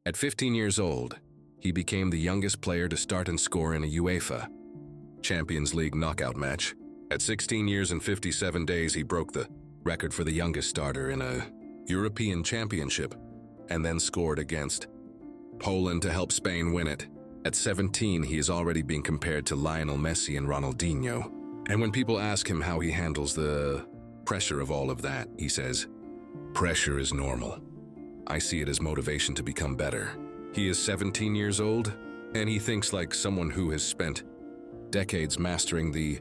At 15 years old, he became the youngest player to start and score in a UEFA Champions League knockout match. At 16 years and 57 days, he broke the record for the youngest starter in a European Championship and then scored against Poland to help Spain win it. At 17, he is already being compared to Lionel Messi and Ronaldinho. And when people ask him how he handles the pressure of all of that, he says, "Pressure is normal. I see it as motivation to become better." He is 17 years old, and he thinks like someone who has spent decades mastering the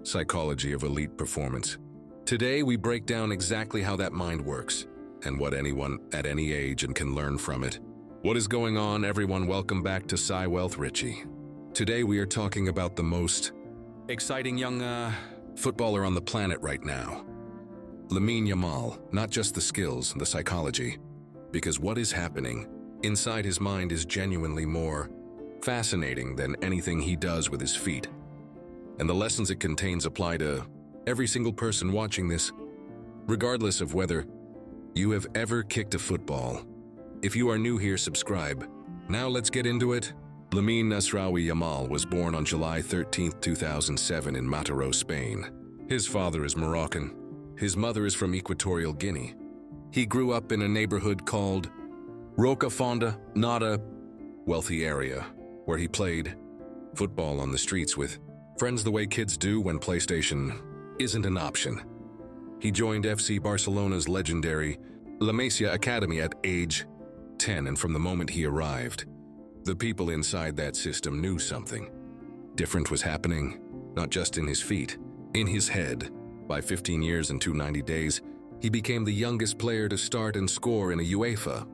psychology of elite performance. Today, we break down exactly how that mind works and what anyone at any age and can learn from it. What is going on, everyone? Welcome back to PsyWealth, Richie. Today, we are talking about the most exciting young footballer on the planet right now. Lamine Yamal, not just the skills, the psychology, because what is happening inside his mind is genuinely more fascinating than anything he does with his feet. And the lessons it contains apply to every single person watching this, regardless of whether you have ever kicked a football. If you are new here, subscribe. Now let's get into it. Lamine Yamal was born on July 13, 2007 in Mataró, Spain. His father is Moroccan. His mother is from Equatorial Guinea. He grew up in a neighborhood called Rocafonda, not a wealthy area, where he played football on the streets with friends the way kids do when PlayStation isn't an option. He joined FC Barcelona's legendary La Masia Academy at age 10, and from the moment he arrived, the people inside that system knew something different was happening, not just in his feet, in his head. By 15 years and 290 days, he became the youngest player to start and score in a UEFA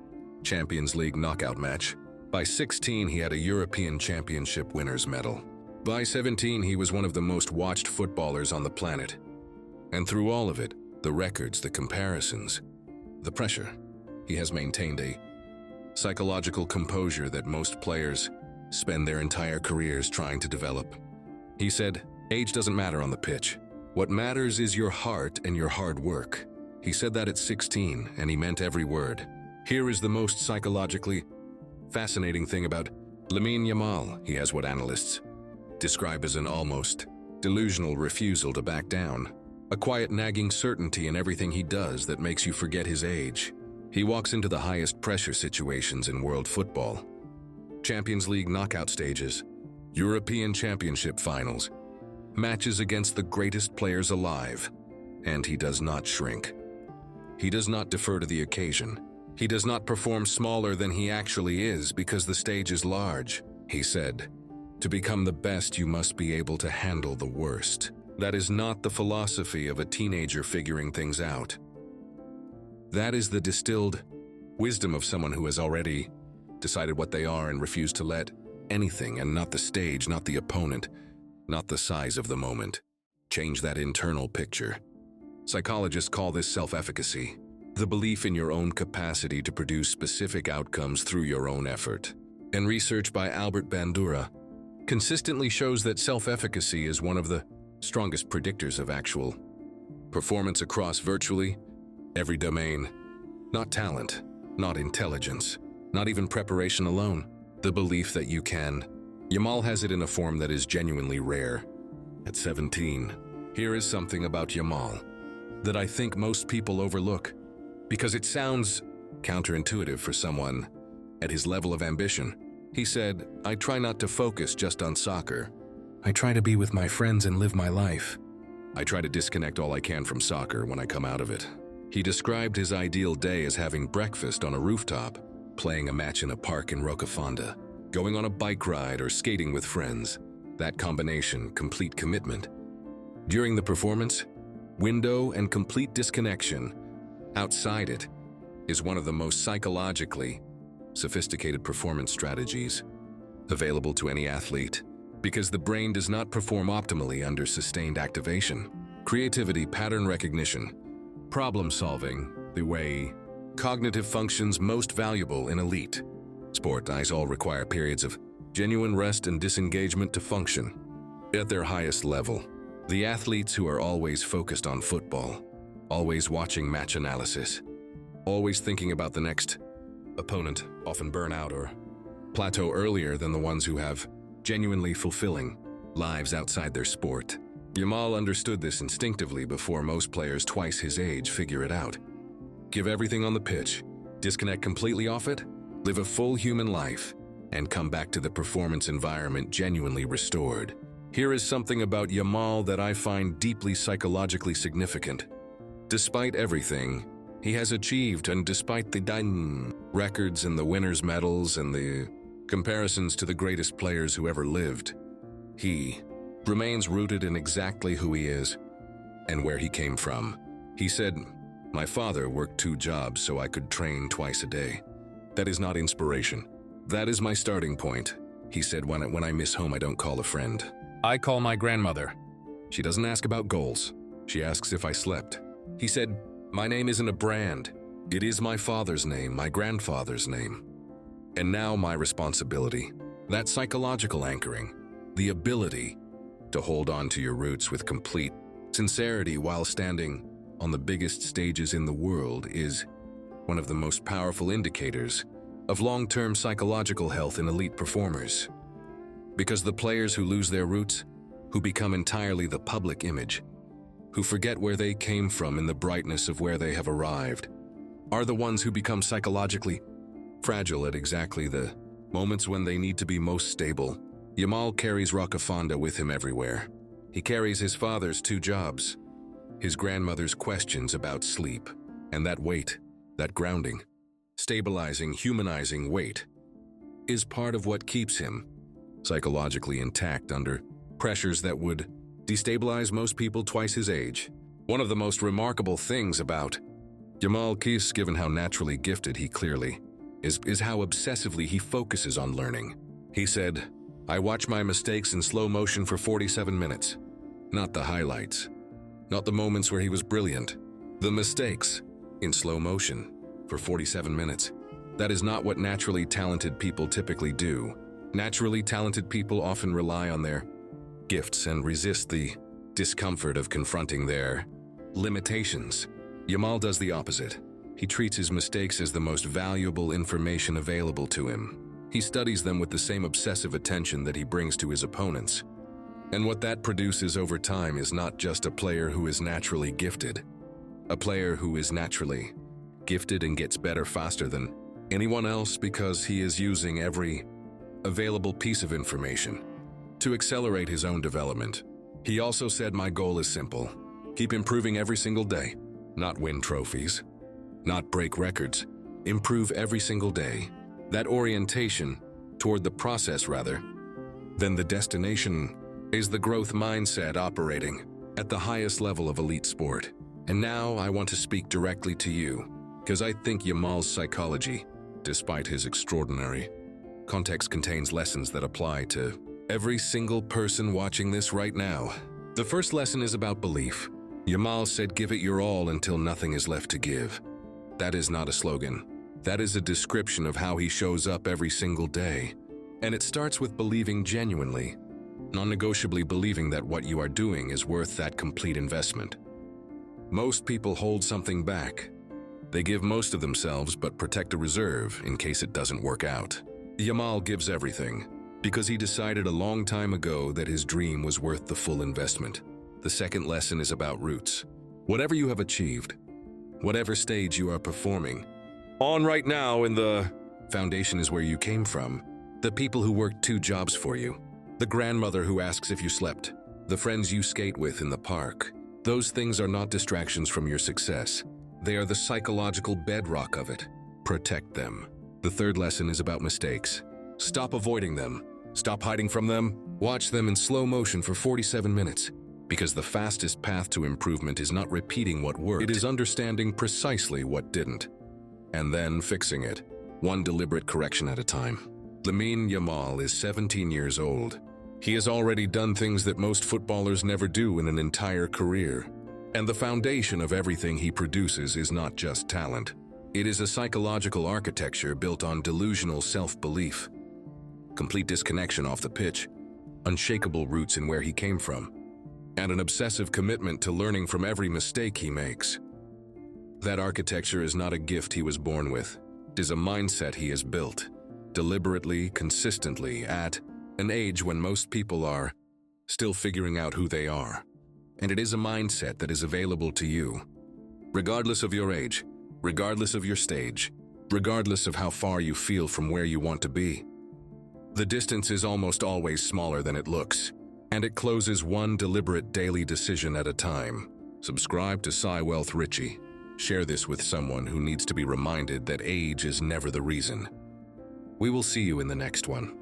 Champions League knockout match. By 16, he had a European Championship winner's medal. By 17, he was one of the most watched footballers on the planet. And through all of it, the records, the comparisons, the pressure, he has maintained a psychological composure that most players spend their entire careers trying to develop. He said, "Age doesn't matter on the pitch. What matters is your heart and your hard work." He said that at 16, and he meant every word. Here is the most psychologically fascinating thing about Lamine Yamal. He has what analysts describe as an almost delusional refusal to back down, a quiet nagging certainty in everything he does that makes you forget his age. He walks into the highest pressure situations in world football: Champions League knockout stages, European Championship finals, matches against the greatest players alive, and he does not shrink. He does not defer to the occasion. He does not perform smaller than he actually is because the stage is large. He said, "To become the best, you must be able to handle the worst." That is not the philosophy of a teenager figuring things out. That is the distilled wisdom of someone who has already decided what they are and refused to let anything, and not the stage, not the opponent, not the size of the moment, change that internal picture. Psychologists call this self-efficacy, the belief in your own capacity to produce specific outcomes through your own effort. And research by Albert Bandura consistently shows that self-efficacy is one of the strongest predictors of actual performance across virtually every domain. Not talent, not intelligence, not even preparation alone. The belief that you can. Yamal has it in a form that is genuinely rare. At 17, here is something about Yamal that I think most people overlook, because it sounds counterintuitive for someone at his level of ambition. He said, "I try not to focus just on soccer. I try to be with my friends and live my life. I try to disconnect all I can from soccer when I come out of it." He described his ideal day as having breakfast on a rooftop, playing a match in a park in Rocafonda, going on a bike ride or skating with friends. That combination, complete commitment. During the performance, window and complete disconnection. Outside it is one of the most psychologically sophisticated performance strategies available to any athlete, because the brain does not perform optimally under sustained activation. Creativity, pattern recognition, problem solving, the way cognitive functions most valuable in elite sports all require periods of genuine rest and disengagement to function at their highest level. The athletes who are always focused on football, always watching match analysis, always thinking about the next opponent often burn out or plateau earlier than the ones who have genuinely fulfilling lives outside their sport. Yamal understood this instinctively before most players twice his age figure it out. Give everything on the pitch, disconnect completely off it, live a full human life, and come back to the performance environment genuinely restored. Here is something about Yamal that I find deeply psychologically significant. Despite everything he has achieved, and despite the records and the winners' medals and the comparisons to the greatest players who ever lived, he remains rooted in exactly who he is and where he came from. He said, "My father worked 2 jobs so I could train twice a day. That is not inspiration. That is my starting point." He said, when I miss home, I don't call a friend. I call my grandmother. She doesn't ask about goals. She asks if I slept. He said, "My name isn't a brand. It is my father's name, my grandfather's name. And now my responsibility." That psychological anchoring, the ability to hold on to your roots with complete sincerity while standing on the biggest stages in the world, is one of the most powerful indicators of long-term psychological health in elite performers. Because the players who lose their roots, who become entirely the public image, who forget where they came from in the brightness of where they have arrived, are the ones who become psychologically fragile at exactly the moments when they need to be most stable. Yamal carries Rockefonda with him everywhere. He carries his father's 2 jobs, his grandmother's questions about sleep, and that weight, that grounding, stabilizing, humanizing weight, is part of what keeps him psychologically intact under pressures that would destabilize most people twice his age. One of the most remarkable things about Yamal, given how naturally gifted he clearly is how obsessively he focuses on learning. He said, "I watch my mistakes in slow motion for 47 minutes. Not the highlights, not the moments where he was brilliant. The mistakes in slow motion for 47 minutes. That is not what naturally talented people typically do. Naturally talented people often rely on their gifts and resist the discomfort of confronting their limitations. Yamal does the opposite. He treats his mistakes as the most valuable information available to him. He studies them with the same obsessive attention that he brings to his opponents. And what that produces over time is not just a player who is naturally gifted. A player who is naturally gifted and gets better faster than anyone else because he is using every available piece of information to accelerate his own development. He also said, "My goal is simple. Keep improving every single day. Not win trophies, not break records. Improve every single day." That orientation toward the process rather than the destination is the growth mindset operating at the highest level of elite sport. And now I want to speak directly to you, because I think Yamal's psychology, despite his extraordinary context, contains lessons that apply to every single person watching this right now. The first lesson is about belief. Yamal said, "Give it your all until nothing is left to give." That is not a slogan. That is a description of how he shows up every single day. And it starts with believing genuinely, non-negotiably believing that what you are doing is worth that complete investment. Most people hold something back. They give most of themselves but protect a reserve in case it doesn't work out. Yamal gives everything because he decided a long time ago that his dream was worth the full investment. The second lesson is about roots. Whatever you have achieved, whatever stage you are performing on right now, in the foundation is where you came from. The people who worked 2 jobs for you, the grandmother who asks if you slept, the friends you skate with in the park. Those things are not distractions from your success. They are the psychological bedrock of it. Protect them. The third lesson is about mistakes. Stop avoiding them. Stop hiding from them. Watch them in slow motion for 47 minutes. Because the fastest path to improvement is not repeating what worked. It is understanding precisely what didn't, and then fixing it, one deliberate correction at a time. Lamine Yamal is 17 years old. He has already done things that most footballers never do in an entire career. And the foundation of everything he produces is not just talent. It is a psychological architecture built on delusional self-belief, complete disconnection off the pitch, unshakable roots in where he came from, and an obsessive commitment to learning from every mistake he makes. That architecture is not a gift he was born with. is a mindset he has built, deliberately, consistently, at an age when most people are still figuring out who they are. And it is a mindset that is available to you, regardless of your age, regardless of your stage, regardless of how far you feel from where you want to be. The distance is almost always smaller than it looks, and it closes one deliberate daily decision at a time. Subscribe to PsyWealth Richie. Share this with someone who needs to be reminded that age is never the reason. We will see you in the next one.